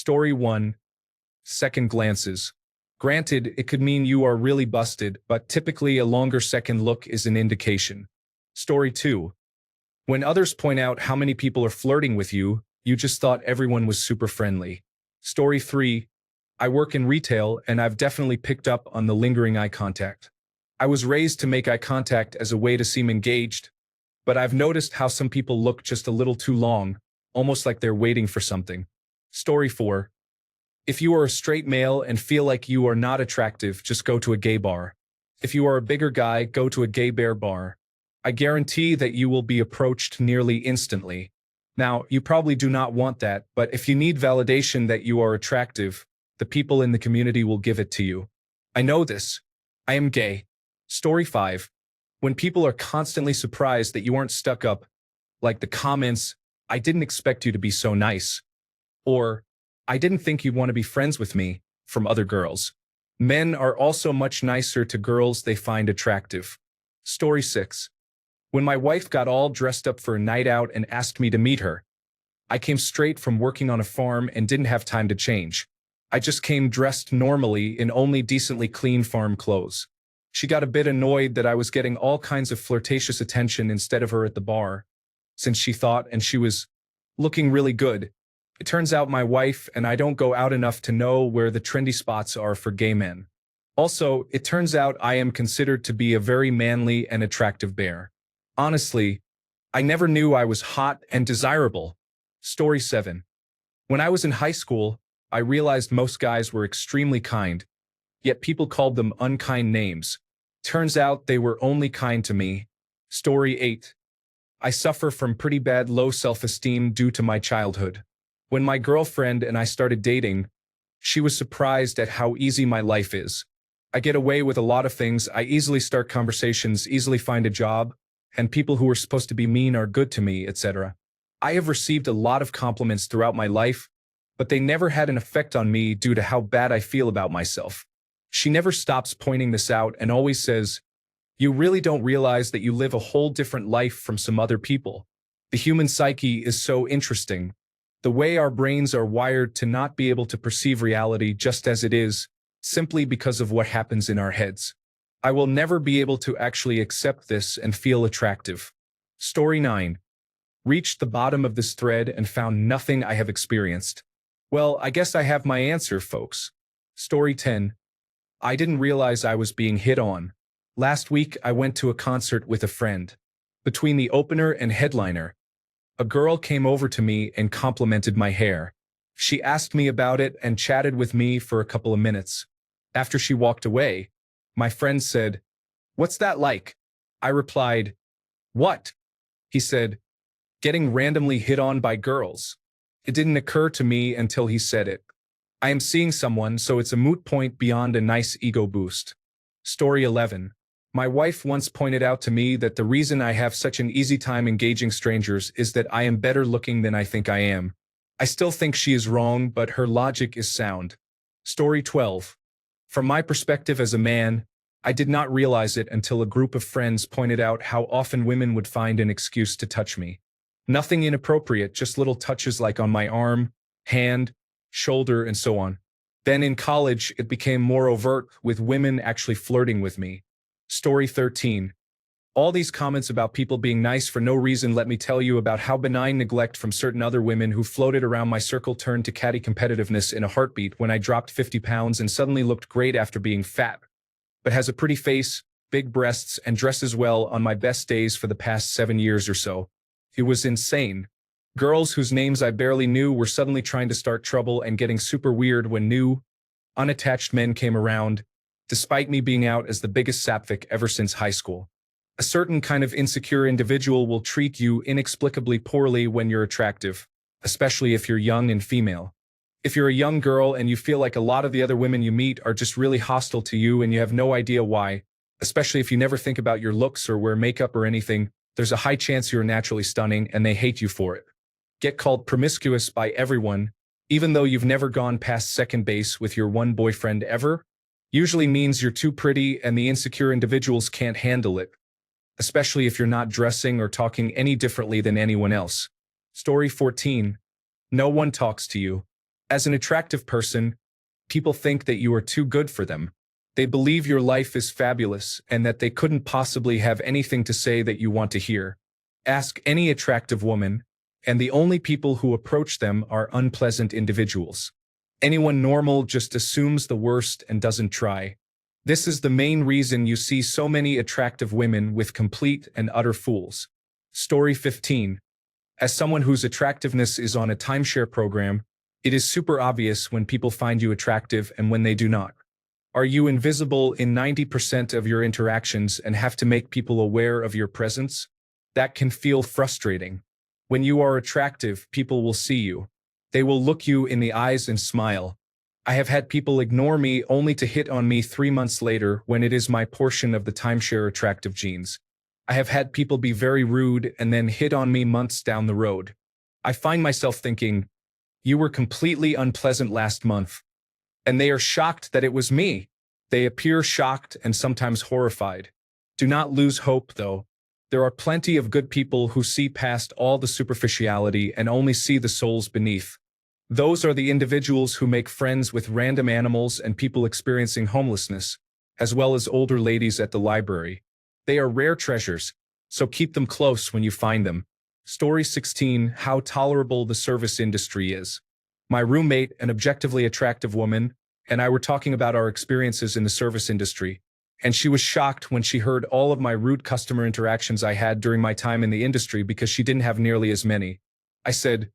Story 1. Second glances. Granted, it could mean you are really busted, but typically a longer second look is an indication. Story 2. When others point out how many people are flirting with you, you just thought everyone was super friendly. Story 3. I work in retail and I've definitely picked up on the lingering eye contact. I was raised to make eye contact as a way to seem engaged, but I've noticed how some people look just a little too long, almost like they're waiting for something. Story 4. If you are a straight male and feel like you are not attractive, just go to a gay bar. If you are a bigger guy, go to a gay bear bar. I guarantee that you will be approached nearly instantly. Now, you probably do not want that, but if you need validation that you are attractive, the people in the community will give it to you. I know this. I am gay. Story 5. When people are constantly surprised that you aren't stuck up, like the comments, "I didn't expect you to be so nice," or "I didn't think you'd want to be friends with me," from other girls. Men are also much nicer to girls they find attractive. Story 6. When my wife got all dressed up for a night out and asked me to meet her, I came straight from working on a farm and didn't have time to change. I just came dressed normally in only decently clean farm clothes. She got a bit annoyed that I was getting all kinds of flirtatious attention instead of her at the bar, since she thought and she was looking really good. It turns out my wife and I don't go out enough to know where the trendy spots are for gay men. Also, it turns out I am considered to be a very manly and attractive bear. Honestly, I never knew I was hot and desirable. Story 7. When I was in high school, I realized most guys were extremely kind, yet people called them unkind names. Turns out they were only kind to me. Story 8. I suffer from pretty bad low self-esteem due to my childhood. When my girlfriend and I started dating, she was surprised at how easy my life is. I get away with a lot of things. I easily start conversations, easily find a job, and people who are supposed to be mean are good to me, etc. I have received a lot of compliments throughout my life, but they never had an effect on me due to how bad I feel about myself. She never stops pointing this out and always says, "You really don't realize that you live a whole different life from some other people. The human psyche is so interesting. The way our brains are wired to not be able to perceive reality just as it is, simply because of what happens in our heads. I will never be able to actually accept this and feel attractive." Story 9. Reached the bottom of this thread and found nothing I have experienced. Well, I guess I have my answer, folks. Story 10. I didn't realize I was being hit on. Last week, I went to a concert with a friend. Between the opener and headliner, a girl came over to me and complimented my hair. She asked me about it and chatted with me for a couple of minutes. After she walked away, my friend said, "What's that like?" I replied, "What?" He said, "Getting randomly hit on by girls." It didn't occur to me until he said it. I am seeing someone, so it's a moot point beyond a nice ego boost. Story 11. My wife once pointed out to me that the reason I have such an easy time engaging strangers is that I am better looking than I think I am. I still think she is wrong, but her logic is sound. Story 12. From my perspective as a man, I did not realize it until a group of friends pointed out how often women would find an excuse to touch me. Nothing inappropriate, just little touches like on my arm, hand, shoulder, and so on. Then in college, it became more overt, with women actually flirting with me. Story 13. All these comments about people being nice for no reason, let me tell you about how benign neglect from certain other women who floated around my circle turned to catty competitiveness in a heartbeat when I dropped 50 pounds and suddenly looked great after being fat, but has a pretty face, big breasts, and dresses well on my best days for the past 7 years or so. It was insane. Girls whose names I barely knew were suddenly trying to start trouble and getting super weird when new, unattached men came around, despite me being out as the biggest sapphik ever since high school. A certain kind of insecure individual will treat you inexplicably poorly when you're attractive, especially if you're young and female. If you're a young girl and you feel like a lot of the other women you meet are just really hostile to you and you have no idea why, especially if you never think about your looks or wear makeup or anything, there's a high chance you're naturally stunning and they hate you for it. Get called promiscuous by everyone, even though you've never gone past second base with your one boyfriend ever, usually means you're too pretty and the insecure individuals can't handle it, especially if you're not dressing or talking any differently than anyone else. Story 14. No one talks to you. As an attractive person, people think that you are too good for them. They believe your life is fabulous and that they couldn't possibly have anything to say that you want to hear. Ask any attractive woman, and the only people who approach them are unpleasant individuals. Anyone normal just assumes the worst and doesn't try. This is the main reason you see so many attractive women with complete and utter fools. Story 15. As someone whose attractiveness is on a timeshare program, it is super obvious when people find you attractive and when they do not. Are you invisible in 90% of your interactions and have to make people aware of your presence? That can feel frustrating. When you are attractive, people will see you. They will look you in the eyes and smile. I have had people ignore me only to hit on me 3 months later when it is my portion of the timeshare attractive genes. I have had people be very rude and then hit on me months down the road. I find myself thinking, you were completely unpleasant last month. And they are shocked that it was me. They appear shocked and sometimes horrified. Do not lose hope, though. There are plenty of good people who see past all the superficiality and only see the souls beneath. Those are the individuals who make friends with random animals and people experiencing homelessness, as well as older ladies at the library. They are rare treasures, so keep them close when you find them. Story 16. How tolerable the service industry is. My roommate, an objectively attractive woman, and I were talking about our experiences in the service industry, and she was shocked when she heard all of my rude customer interactions I had during my time in the industry because she didn't have nearly as many. I said,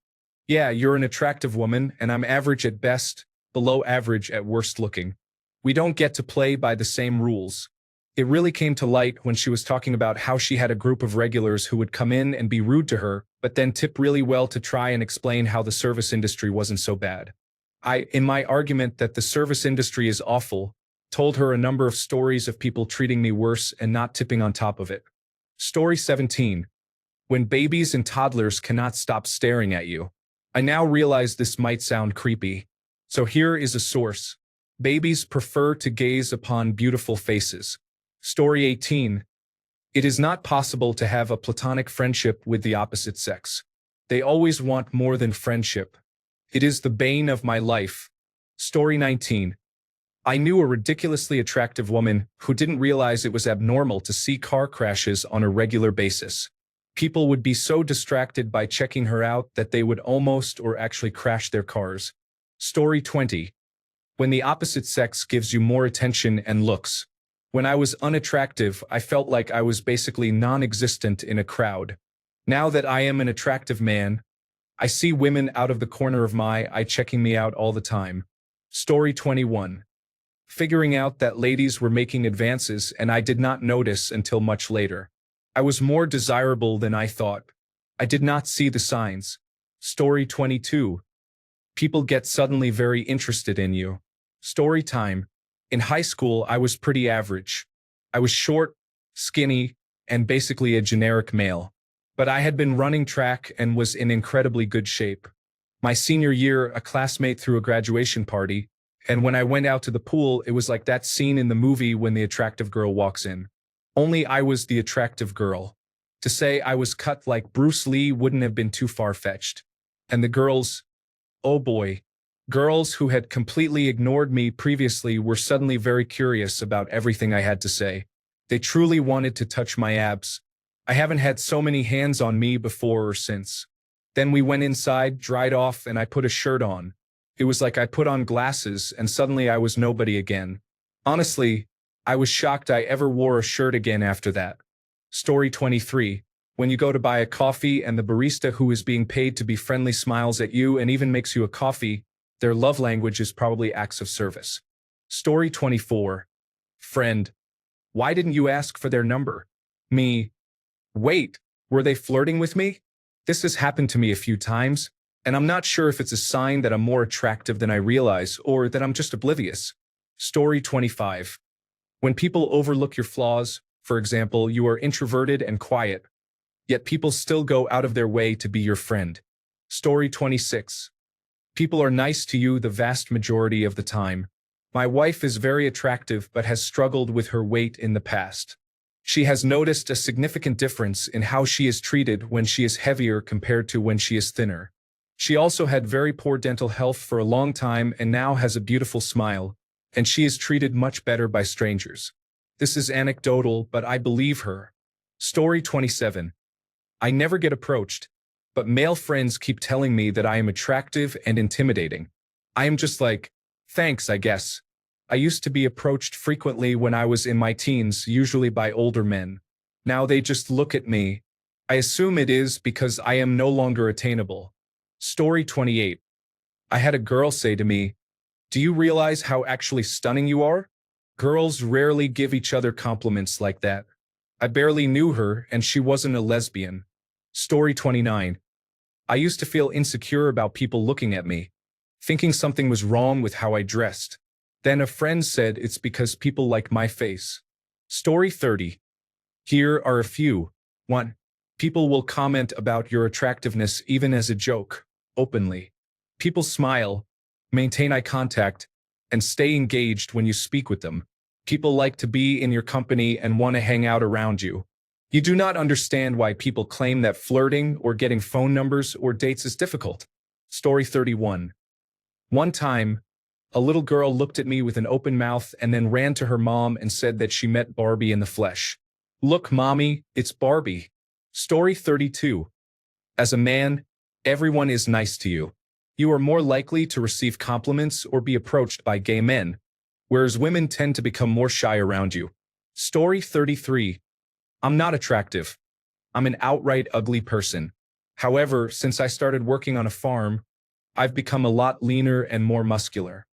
yeah, you're an attractive woman, and I'm average at best, below average at worst looking. We don't get to play by the same rules. It really came to light when she was talking about how she had a group of regulars who would come in and be rude to her, but then tip really well to try and explain how the service industry wasn't so bad. In my argument that the service industry is awful, told her a number of stories of people treating me worse and not tipping on top of it. Story 17. When babies and toddlers cannot stop staring at you. I now realize this might sound creepy, so here is a source. Babies prefer to gaze upon beautiful faces. Story 18. It is not possible to have a platonic friendship with the opposite sex. They always want more than friendship. It is the bane of my life. Story 19. I knew a ridiculously attractive woman who didn't realize it was abnormal to see car crashes on a regular basis. People would be so distracted by checking her out that they would almost or actually crash their cars. Story 20. When the opposite sex gives you more attention and looks. When I was unattractive, I felt like I was basically non-existent in a crowd. Now that I am an attractive man, I see women out of the corner of my eye checking me out all the time. Story 21. Figuring out that ladies were making advances and I did not notice until much later. I was more desirable than I thought. I did not see the signs. Story 22. People get suddenly very interested in you. Story time. In high school, I was pretty average. I was short, skinny, and basically a generic male. But I had been running track and was in incredibly good shape. My senior year, a classmate threw a graduation party, and when I went out to the pool, it was like that scene in the movie when the attractive girl walks in. Only I was the attractive girl. To say I was cut like Bruce Lee wouldn't have been too far-fetched. And the girls, oh boy. Girls who had completely ignored me previously were suddenly very curious about everything I had to say. They truly wanted to touch my abs. I haven't had so many hands on me before or since. Then we went inside, dried off, and I put a shirt on. It was like I put on glasses and suddenly I was nobody again. Honestly, I was shocked I ever wore a shirt again after that. Story 23. When you go to buy a coffee and the barista who is being paid to be friendly smiles at you and even makes you a coffee, their love language is probably acts of service. Story 24. Friend. Why didn't you ask for their number? Me. Wait, were they flirting with me? This has happened to me a few times, and I'm not sure if it's a sign that I'm more attractive than I realize or that I'm just oblivious. Story 25. When people overlook your flaws, for example, you are introverted and quiet, yet people still go out of their way to be your friend. Story 26. People are nice to you the vast majority of the time. My wife is very attractive but has struggled with her weight in the past. She has noticed a significant difference in how she is treated when she is heavier compared to when she is thinner. She also had very poor dental health for a long time and now has a beautiful smile, and she is treated much better by strangers. This is anecdotal, but I believe her. Story 27. I never get approached, but male friends keep telling me that I am attractive and intimidating. I am just like, thanks, I guess. I used to be approached frequently when I was in my teens, usually by older men. Now they just look at me. I assume it is because I am no longer attainable. Story 28. I had a girl say to me, "Do you realize how actually stunning you are?" Girls rarely give each other compliments like that. I barely knew her, and she wasn't a lesbian. Story 29. I used to feel insecure about people looking at me, thinking something was wrong with how I dressed. Then a friend said it's because people like my face. Story 30. Here are a few. 1. People will comment about your attractiveness even as a joke, openly. People smile, maintain eye contact, and stay engaged when you speak with them. People like to be in your company and want to hang out around you. You do not understand why people claim that flirting or getting phone numbers or dates is difficult. Story 31. One time, a little girl looked at me with an open mouth and then ran to her mom and said that she met Barbie in the flesh. Look, mommy, it's Barbie. Story 32. As a man, everyone is nice to you. You are more likely to receive compliments or be approached by gay men, whereas women tend to become more shy around you. Story 33. I'm not attractive. I'm an outright ugly person. However, since I started working on a farm, I've become a lot leaner and more muscular.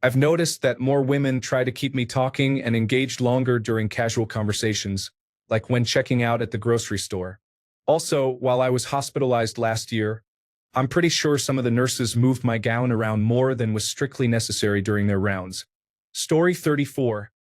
I've noticed that more women try to keep me talking and engaged longer during casual conversations, like when checking out at the grocery store. Also, while I was hospitalized last year, I'm pretty sure some of the nurses moved my gown around more than was strictly necessary during their rounds. Story 34.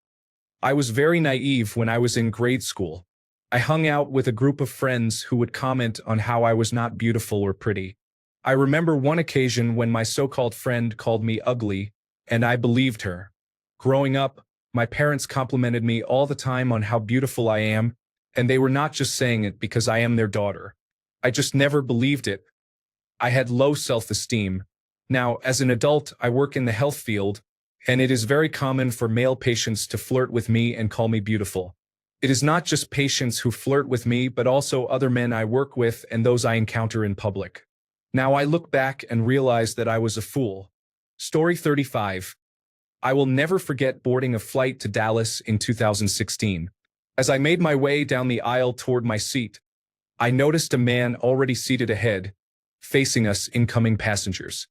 I was very naive when I was in grade school. I hung out with a group of friends who would comment on how I was not beautiful or pretty. I remember one occasion when my so-called friend called me ugly, and I believed her. Growing up, my parents complimented me all the time on how beautiful I am, and they were not just saying it because I am their daughter. I just never believed it. I had low self-esteem. Now, as an adult, I work in the health field, and it is very common for male patients to flirt with me and call me beautiful. It is not just patients who flirt with me, but also other men I work with and those I encounter in public. Now I look back and realize that I was a fool. Story 35. I will never forget boarding a flight to Dallas in 2016. As I made my way down the aisle toward my seat, I noticed a man already seated ahead, facing us incoming passengers.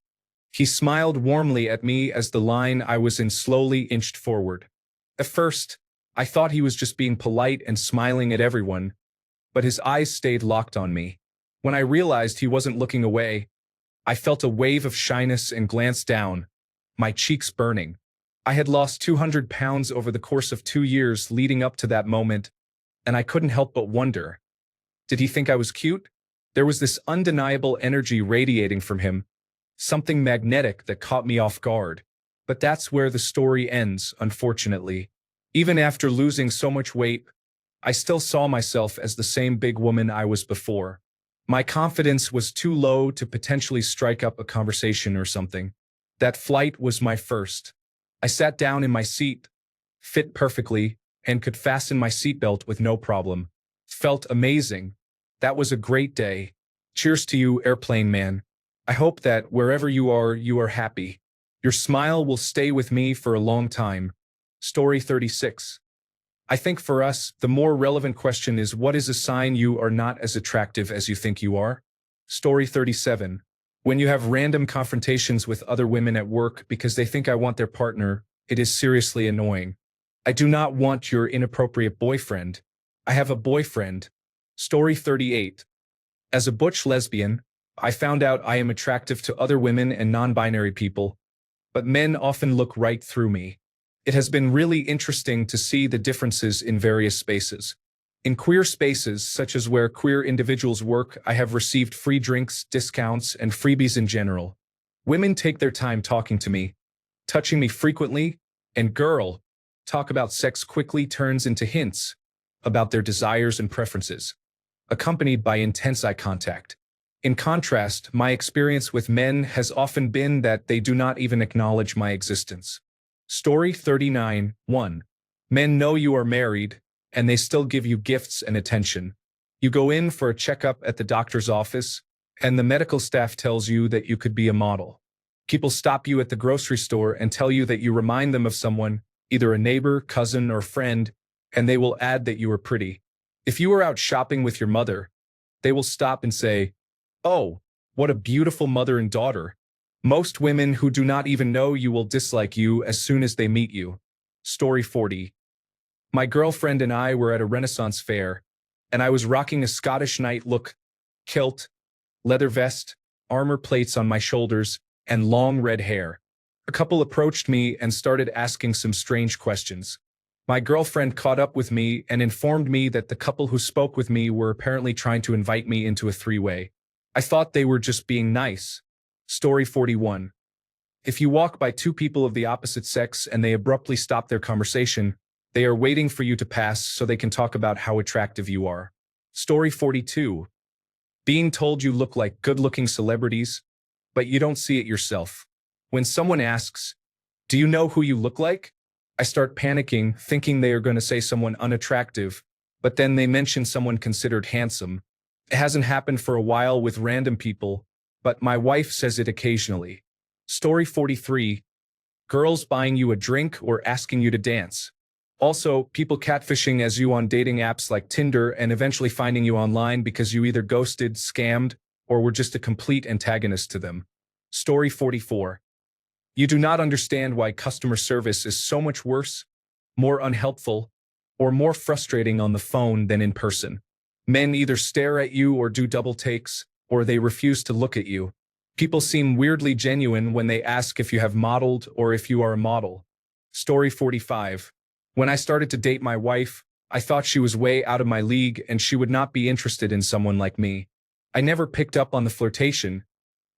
He smiled warmly at me as the line I was in slowly inched forward. At first, I thought he was just being polite and smiling at everyone, but his eyes stayed locked on me. When I realized he wasn't looking away, I felt a wave of shyness and glanced down, my cheeks burning. I had lost 200 pounds over the course of 2 years leading up to that moment, and I couldn't help but wonder. Did he think I was cute? There was this undeniable energy radiating from him, something magnetic that caught me off guard. But that's where the story ends, unfortunately. Even after losing so much weight, I still saw myself as the same big woman I was before. My confidence was too low to potentially strike up a conversation or something. That flight was my first. I sat down in my seat, fit perfectly, and could fasten my seatbelt with no problem. Felt amazing. That was a great day. Cheers to you, airplane man. I hope that wherever you are happy. Your smile will stay with me for a long time. Story 36. I think for us, the more relevant question is, what is a sign you are not as attractive as you think you are? Story 37. When you have random confrontations with other women at work because they think I want their partner, it is seriously annoying. I do not want your inappropriate boyfriend. I have a boyfriend. Story 38. As a butch lesbian, I found out I am attractive to other women and non-binary people, but men often look right through me. It has been really interesting to see the differences in various spaces. In queer spaces, such as where queer individuals work, I have received free drinks, discounts, and freebies in general. Women take their time talking to me, touching me frequently, and talk about sex quickly turns into hints about their desires and preferences, accompanied by intense eye contact. In contrast, my experience with men has often been that they do not even acknowledge my existence. Story 39, 1. Men know you are married, and they still give you gifts and attention. You go in for a checkup at the doctor's office, and the medical staff tells you that you could be a model. People stop you at the grocery store and tell you that you remind them of someone, either a neighbor, cousin, or friend, and they will add that you are pretty. If you are out shopping with your mother, they will stop and say, "Oh, what a beautiful mother and daughter." Most women who do not even know you will dislike you as soon as they meet you. Story 40. My girlfriend and I were at a Renaissance fair, and I was rocking a Scottish knight look, kilt, leather vest, armor plates on my shoulders, and long red hair. A couple approached me and started asking some strange questions. My girlfriend caught up with me and informed me that the couple who spoke with me were apparently trying to invite me into a three-way. I thought they were just being nice. Story 41. If you walk by two people of the opposite sex and they abruptly stop their conversation, they are waiting for you to pass so they can talk about how attractive you are. Story 42. Being told you look like good-looking celebrities, but you don't see it yourself. When someone asks, "Do you know who you look like?" I start panicking, thinking they are going to say someone unattractive, but then they mention someone considered handsome. It hasn't happened for a while with random people, but my wife says it occasionally. Story 43. Girls buying you a drink or asking you to dance. Also, people catfishing as you on dating apps like Tinder and eventually finding you online because you either ghosted, scammed, or were just a complete antagonist to them. Story 44. You do not understand why customer service is so much worse, more unhelpful, or more frustrating on the phone than in person. Men either stare at you or do double takes, or they refuse to look at you. People seem weirdly genuine when they ask if you have modeled or if you are a model. Story 45. When I started to date my wife, I thought she was way out of my league and she would not be interested in someone like me. I never picked up on the flirtation,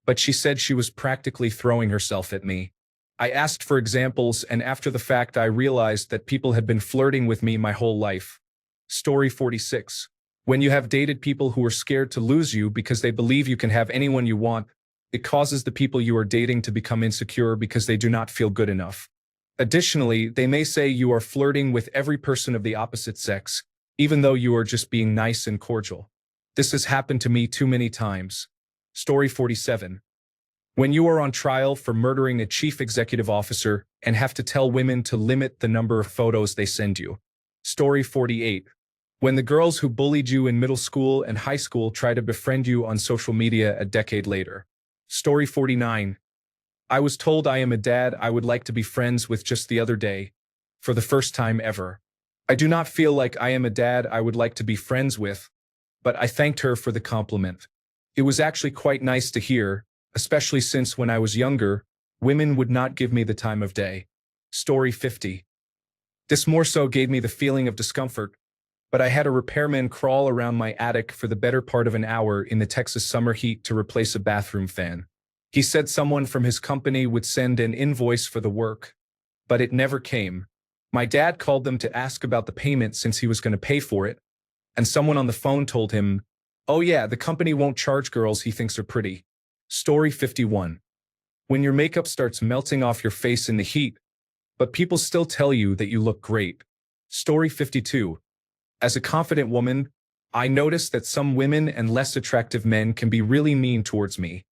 but she said she was practically throwing herself at me. I asked for examples, and after the fact I realized that people had been flirting with me my whole life. Story 46. When you have dated people who are scared to lose you because they believe you can have anyone you want, it causes the people you are dating to become insecure because they do not feel good enough. Additionally, they may say you are flirting with every person of the opposite sex, even though you are just being nice and cordial. This has happened to me too many times. Story 47. When you are on trial for murdering a chief executive officer and have to tell women to limit the number of photos they send you. Story 48. When the girls who bullied you in middle school and high school try to befriend you on social media a decade later. Story 49. I was told I am a dad I would like to be friends with just the other day, for the first time ever. I do not feel like I am a dad I would like to be friends with, but I thanked her for the compliment. It was actually quite nice to hear, especially since when I was younger, women would not give me the time of day. Story 50. This more so gave me the feeling of discomfort, but I had a repairman crawl around my attic for the better part of an hour in the Texas summer heat to replace a bathroom fan. He said someone from his company would send an invoice for the work, but it never came. My dad called them to ask about the payment since he was going to pay for it, and someone on the phone told him, "Oh yeah, the company won't charge girls he thinks are pretty." Story 51. When your makeup starts melting off your face in the heat, but people still tell you that you look great. Story 52. As a confident woman, I noticed that some women and less attractive men can be really mean towards me,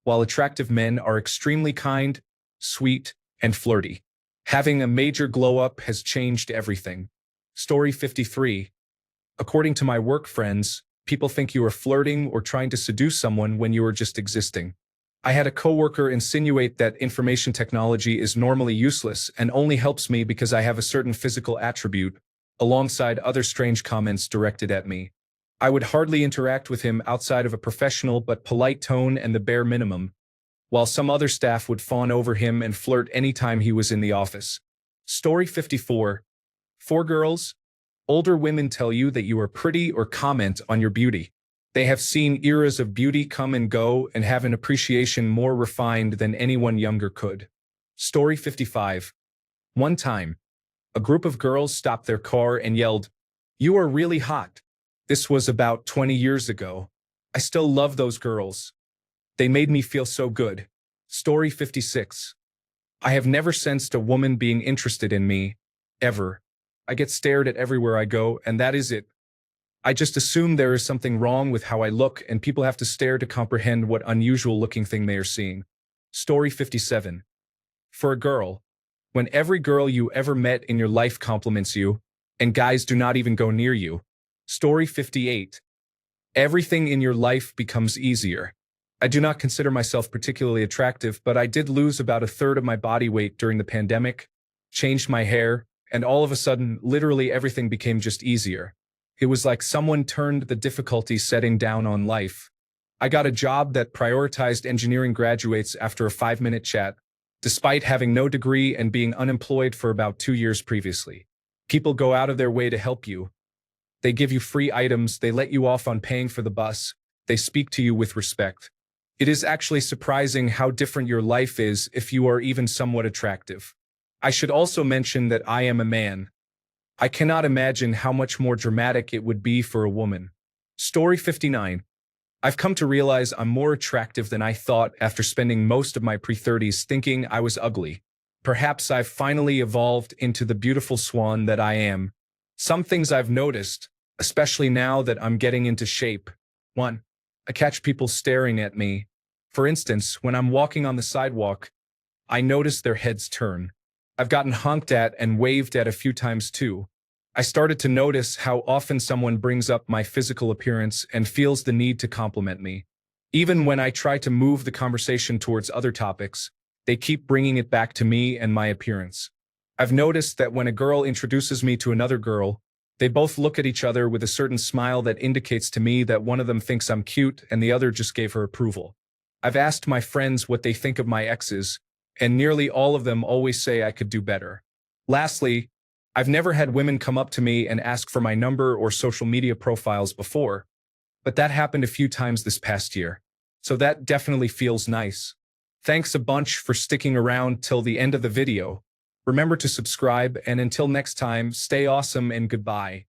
while attractive men are extremely kind, sweet, and flirty. Having a major glow-up has changed everything. Story 53. According to my work friends, people think you are flirting or trying to seduce someone when you are just existing. I had a coworker insinuate that information technology is normally useless and only helps me because I have a certain physical attribute, alongside other strange comments directed at me. I would hardly interact with him outside of a professional but polite tone and the bare minimum, while some other staff would fawn over him and flirt anytime he was in the office. Story 54. 4 girls. Older women tell you that you are pretty or comment on your beauty. They have seen eras of beauty come and go and have an appreciation more refined than anyone younger could. Story 55. One time, a group of girls stopped their car and yelled, "You are really hot." This was about 20 years ago. I still love those girls. They made me feel so good. Story 56. I have never sensed a woman being interested in me, ever. I get stared at everywhere I go, and that is it. I just assume there is something wrong with how I look, and people have to stare to comprehend what unusual looking thing they are seeing. Story 57. For a girl, when every girl you ever met in your life compliments you, and guys do not even go near you. Story 58. Everything in your life becomes easier. I do not consider myself particularly attractive, but I did lose about a third of my body weight during the pandemic, changed my hair, and all of a sudden, literally everything became just easier. It was like someone turned the difficulty setting down on life. I got a job that prioritized engineering graduates after a 5-minute chat, despite having no degree and being unemployed for about 2 years previously. People go out of their way to help you. They give you free items, they let you off on paying for the bus, they speak to you with respect. It is actually surprising how different your life is if you are even somewhat attractive. I should also mention that I am a man. I cannot imagine how much more dramatic it would be for a woman. Story 59. I've come to realize I'm more attractive than I thought after spending most of my pre-30s thinking I was ugly. Perhaps I've finally evolved into the beautiful swan that I am. Some things I've noticed, especially now that I'm getting into shape. 1. I catch people staring at me. For instance, when I'm walking on the sidewalk, I notice their heads turn. I've gotten honked at and waved at a few times too. I started to notice how often someone brings up my physical appearance and feels the need to compliment me. Even when I try to move the conversation towards other topics, they keep bringing it back to me and my appearance. I've noticed that when a girl introduces me to another girl, they both look at each other with a certain smile that indicates to me that one of them thinks I'm cute and the other just gave her approval. I've asked my friends what they think of my exes, and nearly all of them always say I could do better. Lastly, I've never had women come up to me and ask for my number or social media profiles before, but that happened a few times this past year, so that definitely feels nice. Thanks a bunch for sticking around till the end of the video. Remember to subscribe, and until next time, stay awesome and goodbye.